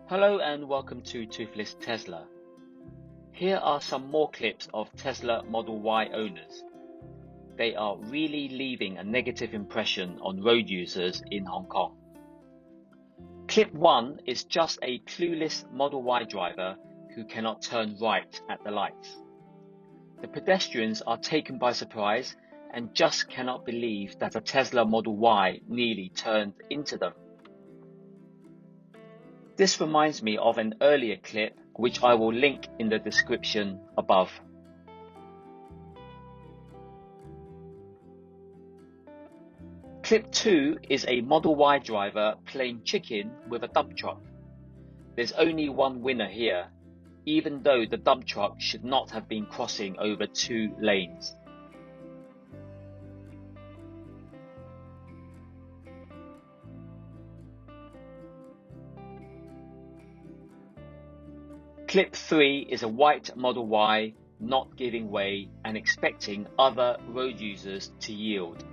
Hello and welcome to Toothless Tesla. Here are some more clips of Tesla Model Y owners. They are really leaving a negative impression on road users in Hong Kong. Clip 1 is just a clueless Model Y driver who cannot turn right at the lights. The pedestrians are taken by surprise and just cannot believe that a Tesla Model Y nearly turned into them. This reminds me of an earlier clip which I will link in the description above. Clip 2 is a Model Y driver playing chicken with a dump truck. There's only one winner here, even though the dump truck should not have been crossing over 2 lanes. Clip 3 is a white Model Y not giving way and expecting other road users to yield.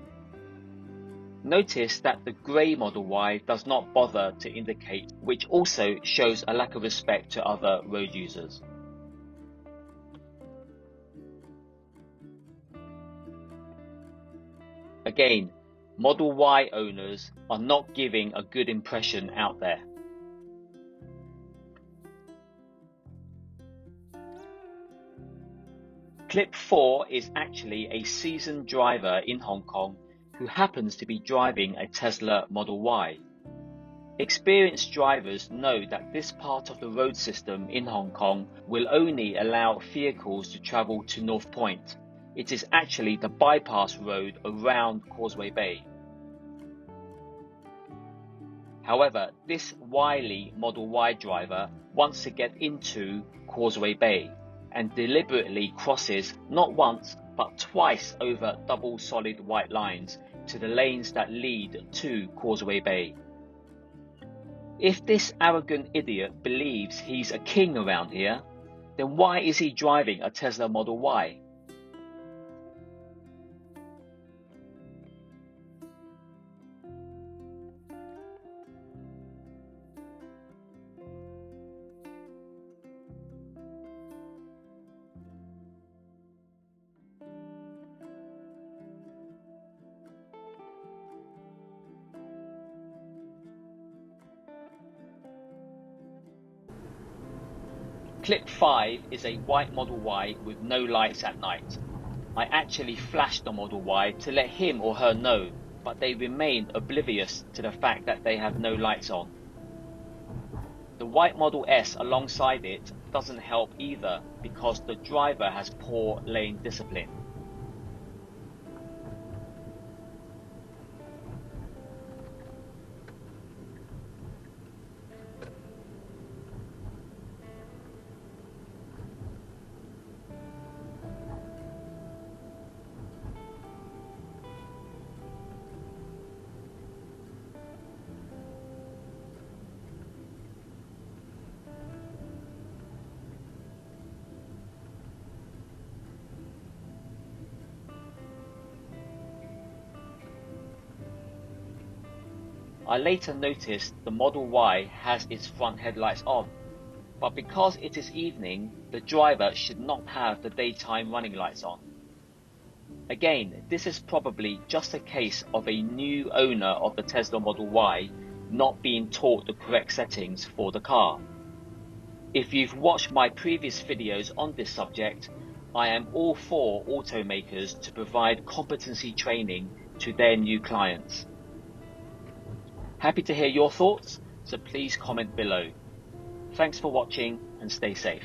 Notice that the grey Model Y does not bother to indicate, which also shows a lack of respect to other road users. Again, Model Y owners are not giving a good impression out there. Clip 4 is actually a seasoned driver in Hong Kong who happens to be driving a Tesla Model Y. Experienced drivers know that this part of the road system in Hong Kong will only allow vehicles to travel to North Point. It is actually the bypass road around Causeway Bay. However, this wily Model Y driver wants to get into Causeway Bay and deliberately crosses not once but twice over double solid white lines to the lanes that lead to Causeway Bay. If this arrogant idiot believes he's a king around here, then why is he driving a Tesla Model Y? Clip 5 is a white Model Y with no lights at night. I actually flashed the Model Y to let him or her know, but they remain oblivious to the fact that they have no lights on. The white Model S alongside it doesn't help either because the driver has poor lane discipline. I later noticed the Model Y has its front headlights on, but because it is evening, the driver should not have the daytime running lights on. Again, this is probably just a case of a new owner of the Tesla Model Y not being taught the correct settings for the car. If you've watched my previous videos on this subject, I am all for automakers to provide competency training to their new clients. Happy to hear your thoughts, so please comment below. Thanks for watching and stay safe.